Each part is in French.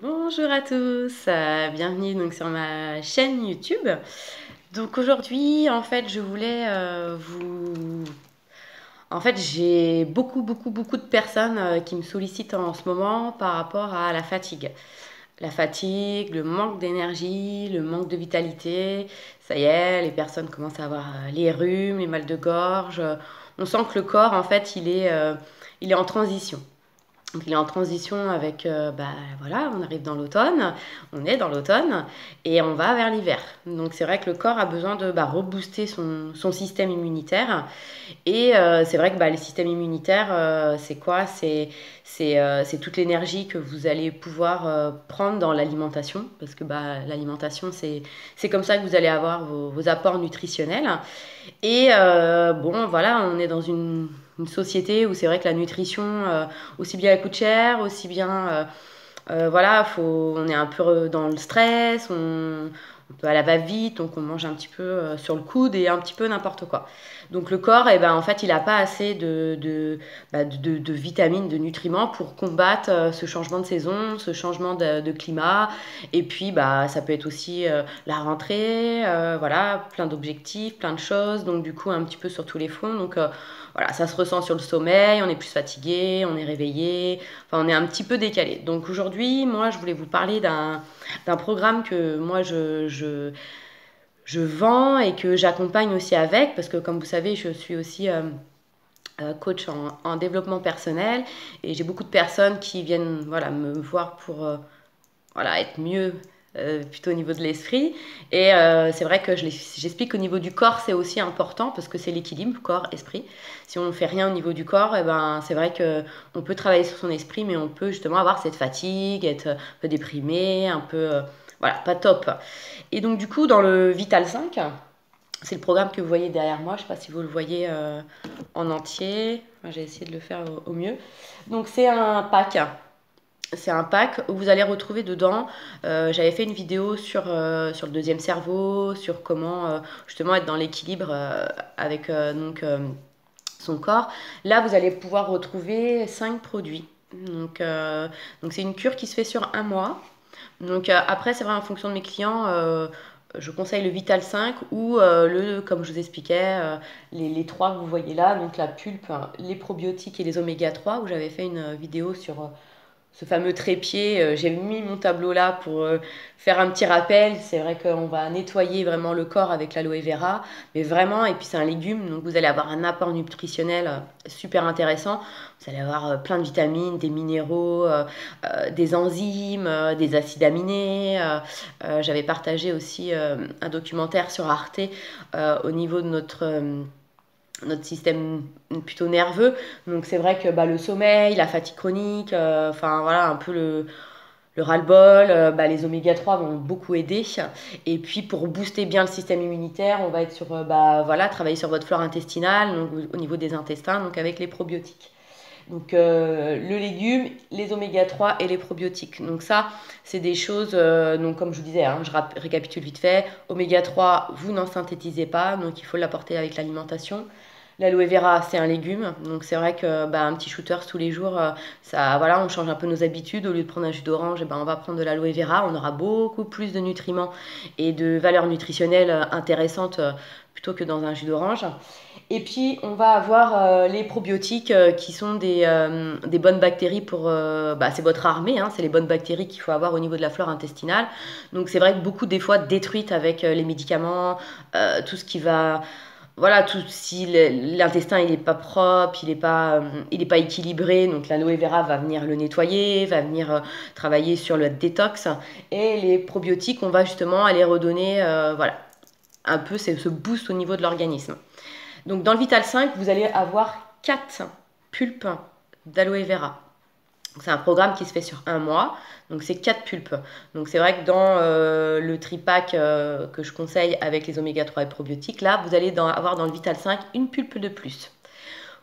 Bonjour à tous, bienvenue donc sur ma chaîne YouTube. Donc aujourd'hui, en fait, je voulais vous... En fait, j'ai beaucoup de personnes qui me sollicitent en ce moment par rapport à la fatigue. La fatigue, le manque d'énergie, le manque de vitalité. Ça y est, les personnes commencent à avoir les rhumes, les mal de gorge. On sent que le corps, en fait, il est en transition. Donc il est en transition avec, voilà, on arrive dans l'automne, on est dans l'automne et on va vers l'hiver. Donc c'est vrai que le corps a besoin de rebooster son système immunitaire. Et c'est vrai que le système immunitaire, c'est quoi? C'est toute l'énergie que vous allez pouvoir prendre dans l'alimentation, parce que l'alimentation, c'est comme ça que vous allez avoir vos apports nutritionnels. Et bon, voilà, on est dans une société où c'est vrai que la nutrition, aussi bien elle coûte cher, aussi bien, voilà, on est un peu dans le stress, on peut à la va-vite, donc on mange un petit peu sur le coude et un petit peu n'importe quoi. Donc le corps, eh ben, en fait, il n'a pas assez de vitamines, de nutriments pour combattre ce changement de saison, ce changement de climat. Et puis, ça peut être aussi la rentrée, voilà, plein d'objectifs, plein de choses. Donc du coup, un petit peu sur tous les fronts. Donc voilà, ça se ressent sur le sommeil, on est plus fatigué, on est réveillé, enfin on est un petit peu décalé. Donc aujourd'hui, moi, je voulais vous parler d'un programme que moi je vends et que j'accompagne aussi avec, parce que comme vous savez, je suis aussi coach en développement personnel et j'ai beaucoup de personnes qui viennent voilà, me voir pour voilà, être mieux plutôt au niveau de l'esprit. Et c'est vrai que j'explique qu'au niveau du corps, c'est aussi important parce que c'est l'équilibre corps-esprit. Si on ne fait rien au niveau du corps, et ben, c'est vrai qu'on peut travailler sur son esprit, mais on peut justement avoir cette fatigue, être un peu déprimé, un peu... voilà, pas top. Et donc du coup, dans le Vital 5, c'est le programme que vous voyez derrière moi. Je ne sais pas si vous le voyez en entier. J'ai essayé de le faire au mieux. Donc c'est un pack. C'est un pack où vous allez retrouver dedans. J'avais fait une vidéo sur le deuxième cerveau, sur comment justement être dans l'équilibre avec son corps. Là, vous allez pouvoir retrouver 5 produits. Donc c'est une cure qui se fait sur un mois. Donc après, c'est vrai, en fonction de mes clients, je conseille le Vital 5 ou comme je vous expliquais, les trois que vous voyez là, donc la pulpe, les probiotiques et les oméga 3, où j'avais fait une vidéo sur ce fameux trépied. J'ai mis mon tableau là pour faire un petit rappel. C'est vrai qu'on va nettoyer vraiment le corps avec l'aloe vera, mais vraiment, et puis c'est un légume, donc vous allez avoir un apport nutritionnel super intéressant. Vous allez avoir plein de vitamines, des minéraux, des enzymes, des acides aminés. J'avais partagé aussi un documentaire sur Arte au niveau de notre système plutôt nerveux. Donc c'est vrai que le sommeil, la fatigue chronique, enfin voilà, un peu le ras-le-bol, les oméga 3 vont beaucoup aider. Et puis pour booster bien le système immunitaire, on va être sur voilà, travailler sur votre flore intestinale, donc au niveau des intestins, donc avec les probiotiques. Donc le légume, les oméga 3 et les probiotiques. Donc ça, c'est des choses, donc comme je vous disais, hein, je récapitule vite fait. Oméga 3, vous n'en synthétisez pas, donc il faut l'apporter avec l'alimentation. L'aloe vera, c'est un légume, donc c'est vrai que un petit shooter tous les jours, ça, voilà, on change un peu nos habitudes. Au lieu de prendre un jus d'orange, on va prendre de l'aloe vera. On aura beaucoup plus de nutriments et de valeurs nutritionnelles intéressantes plutôt que dans un jus d'orange. Et puis on va avoir les probiotiques qui sont des bonnes bactéries pour... c'est votre armée, hein, c'est les bonnes bactéries qu'il faut avoir au niveau de la flore intestinale. Donc c'est vrai que beaucoup des fois détruites avec les médicaments, tout ce qui va voilà, tout, si l'intestin il est pas propre, il est pas équilibré, donc l'aloe vera va venir le nettoyer, va venir travailler sur le détox, et les probiotiques, on va justement aller redonner, voilà, un peu ce boost au niveau de l'organisme. Donc dans le Vital 5, vous allez avoir 4 pulpes d'aloe vera. C'est un programme qui se fait sur un mois, donc c'est 4 pulpes. Donc c'est vrai que dans le tripack que je conseille avec les oméga 3 et probiotiques, là vous allez avoir dans le Vital 5 une pulpe de plus.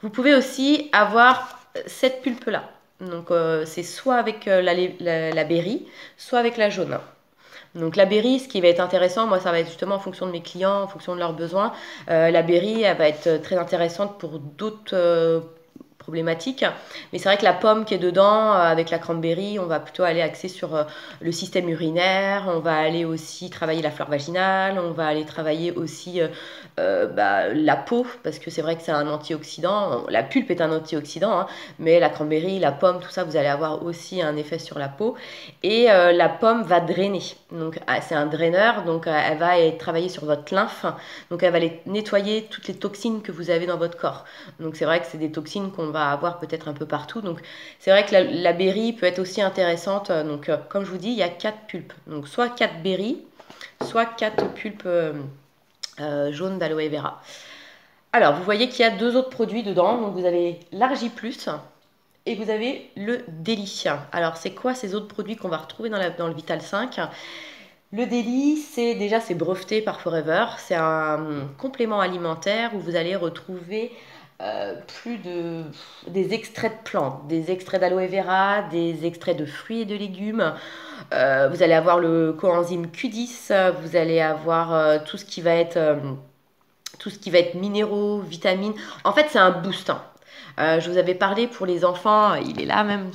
Vous pouvez aussi avoir cette pulpe là. Donc c'est soit avec la berry, soit avec la jaune. Donc la berry, ce qui va être intéressant, moi ça va être justement en fonction de mes clients, en fonction de leurs besoins. La berry, elle va être très intéressante pour d'autres problématique. Mais c'est vrai que la pomme qui est dedans, avec la cranberry, on va plutôt aller axer sur le système urinaire, on va aller aussi travailler la flore vaginale, on va aller travailler aussi la peau, parce que c'est vrai que c'est un antioxydant. La pulpe est un antioxydant, hein, mais la cranberry, la pomme, tout ça, vous allez avoir aussi un effet sur la peau. Et la pomme va drainer. Donc c'est un draineur, donc elle va travailler sur votre lymphe, donc elle va aller nettoyer toutes les toxines que vous avez dans votre corps. Donc c'est vrai que c'est des toxines qu'on va avoir peut-être un peu partout. Donc c'est vrai que la berry peut être aussi intéressante. Donc comme je vous dis, il y a 4 pulpes. Donc soit 4 berries, soit 4 pulpes jaunes d'aloe vera. Alors vous voyez qu'il y a 2 autres produits dedans. Donc vous avez l'Argi Plus et vous avez le Daily. Alors c'est quoi ces autres produits qu'on va retrouver dans le Vital 5? Le Daily, c'est breveté par Forever. C'est un complément alimentaire où vous allez retrouver des extraits de plantes, des extraits d'aloe vera, des extraits de fruits et de légumes. Vous allez avoir le coenzyme Q10, vous allez avoir tout ce qui va être minéraux, vitamines. En fait, c'est un boost, hein. Je vous avais parlé pour les enfants, il est là même,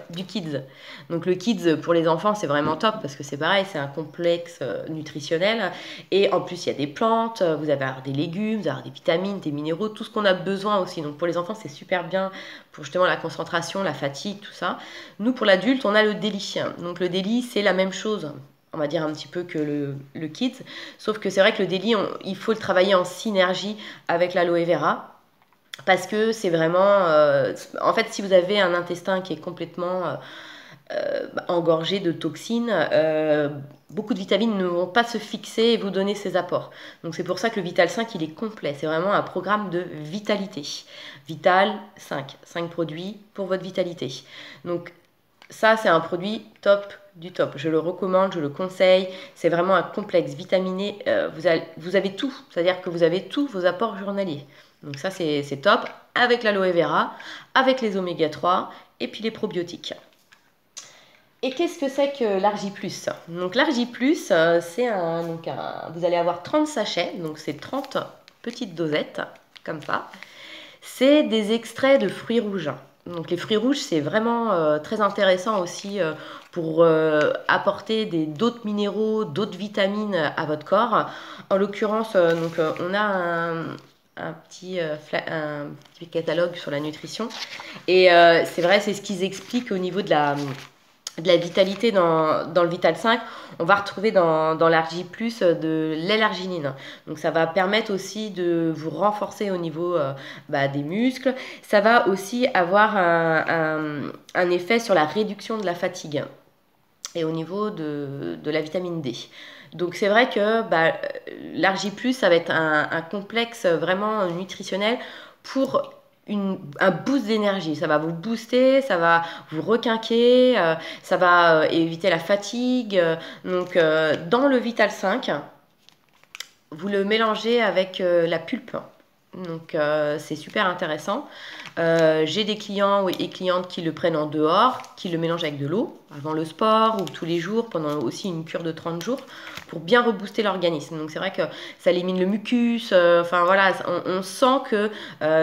du Kids. Donc le Kids pour les enfants, c'est vraiment top parce que c'est pareil, c'est un complexe nutritionnel. Et en plus, il y a des plantes, vous allez avoir des légumes, vous allez avoir des vitamines, des minéraux, tout ce qu'on a besoin aussi. Donc pour les enfants, c'est super bien pour justement la concentration, la fatigue, tout ça. Nous, pour l'adulte, on a le Daily. Donc le Daily, c'est la même chose. On va dire un petit peu que le Kids. Sauf que c'est vrai que le Daily, il faut le travailler en synergie avec l'aloe vera. Parce que c'est vraiment... en fait, si vous avez un intestin qui est complètement engorgé de toxines, beaucoup de vitamines ne vont pas se fixer et vous donner ces apports. Donc c'est pour ça que le Vital 5, il est complet. C'est vraiment un programme de vitalité. Vital 5. 5 produits pour votre vitalité. Donc ça, c'est un produit top du top. Je le recommande, je le conseille. C'est vraiment un complexe vitaminé. Vous avez tout. C'est-à-dire que vous avez tous vos apports journaliers. Donc ça, c'est top, avec l'aloe vera, avec les oméga 3 et puis les probiotiques. Et qu'est-ce que c'est que l'Argi Plus? Donc l'Argi Plus, vous allez avoir 30 sachets, donc c'est 30 petites dosettes, comme ça. C'est des extraits de fruits rouges. Donc les fruits rouges, c'est vraiment très intéressant aussi pour apporter d'autres minéraux, d'autres vitamines à votre corps. En l'occurrence, on a un petit catalogue sur la nutrition. Et c'est vrai, c'est ce qu'ils expliquent au niveau de la vitalité dans le Vital 5. On va retrouver dans l'Argi Plus de l'L-arginine. Donc ça va permettre aussi de vous renforcer au niveau des muscles. Ça va aussi avoir un effet sur la réduction de la fatigue et au niveau de la vitamine D. Donc c'est vrai que l'Argi Plus, ça va être un complexe vraiment nutritionnel pour un boost d'énergie. Ça va vous booster, ça va vous requinquer, ça va éviter la fatigue. Donc dans le Vital 5, vous le mélangez avec la pulpe. Donc c'est super intéressant. J'ai des clients et clientes qui le prennent en dehors, qui le mélangent avec de l'eau avant le sport ou tous les jours pendant aussi une cure de 30 jours pour bien rebooster l'organisme. Donc c'est vrai que ça élimine le mucus. Enfin voilà, on sent que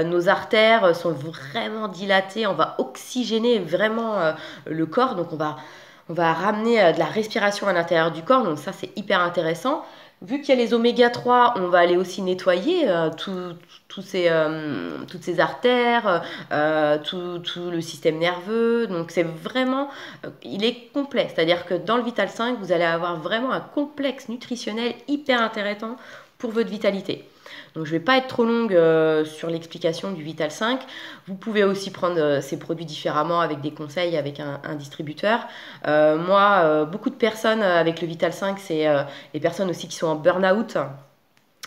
nos artères sont vraiment dilatées. On va oxygéner vraiment le corps. Donc on va ramener de la respiration à l'intérieur du corps. Donc ça c'est hyper intéressant. Vu qu'il y a les oméga 3, on va aller aussi nettoyer toutes ces artères, tout le système nerveux. Donc c'est vraiment, il est complet. C'est-à-dire que dans le Vital 5, vous allez avoir vraiment un complexe nutritionnel hyper intéressant pour votre vitalité. Donc je ne vais pas être trop longue sur l'explication du Vital 5. Vous pouvez aussi prendre ces produits différemment avec des conseils avec un distributeur. Moi, beaucoup de personnes avec le Vital 5, c'est les personnes aussi qui sont en burn-out.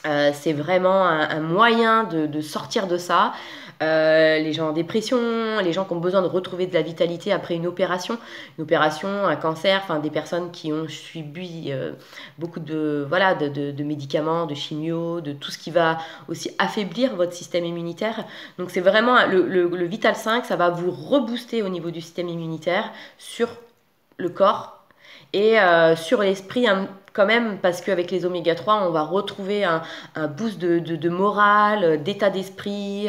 C'est vraiment un moyen de sortir de ça. Les gens en dépression, les gens qui ont besoin de retrouver de la vitalité après une opération, un cancer, enfin des personnes qui ont subi beaucoup de médicaments, de chimio, de tout ce qui va aussi affaiblir votre système immunitaire. Donc c'est vraiment le Vital 5, ça va vous rebooster au niveau du système immunitaire sur le corps et sur l'esprit quand même, parce qu'avec les oméga 3, on va retrouver un boost de morale, d'état d'esprit.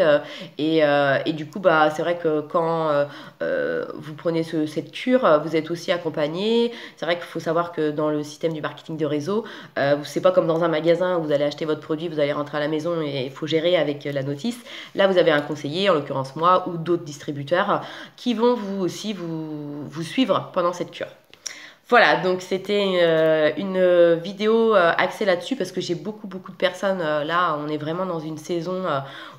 Et du coup, bah, c'est vrai que quand vous prenez cette cure, vous êtes aussi accompagné. C'est vrai qu'il faut savoir que dans le système du marketing de réseau, c'est pas comme dans un magasin où vous allez acheter votre produit, vous allez rentrer à la maison et il faut gérer avec la notice. Là, vous avez un conseiller, en l'occurrence moi, ou d'autres distributeurs, qui vont vous aussi vous suivre pendant cette cure. Voilà, donc c'était une vidéo axée là-dessus parce que j'ai beaucoup de personnes là, on est vraiment dans une saison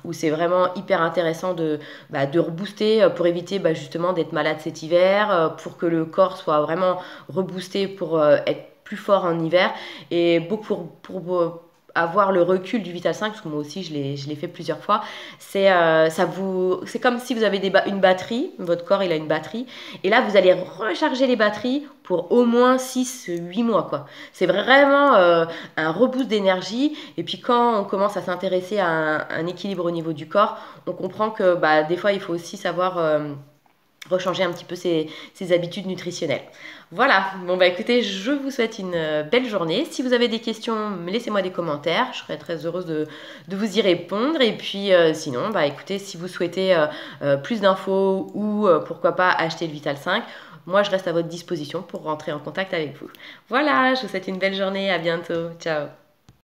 où c'est vraiment hyper intéressant de rebooster pour éviter justement d'être malade cet hiver, pour que le corps soit vraiment reboosté pour être plus fort en hiver et beaucoup pour avoir le recul du Vital 5, parce que moi aussi je l'ai fait plusieurs fois, c'est comme si vous avez une batterie, votre corps il a une batterie, et là vous allez recharger les batteries pour au moins 6-8 mois quoi. C'est vraiment un reboost d'énergie, et puis quand on commence à s'intéresser à un équilibre au niveau du corps, on comprend que des fois il faut aussi savoir rechanger un petit peu ses habitudes nutritionnelles. Voilà, bon écoutez, je vous souhaite une belle journée. Si vous avez des questions, laissez-moi des commentaires, je serai très heureuse de vous y répondre. Et puis sinon, écoutez, si vous souhaitez plus d'infos ou pourquoi pas acheter le Vital 5, moi je reste à votre disposition pour rentrer en contact avec vous. Voilà, je vous souhaite une belle journée, à bientôt, ciao.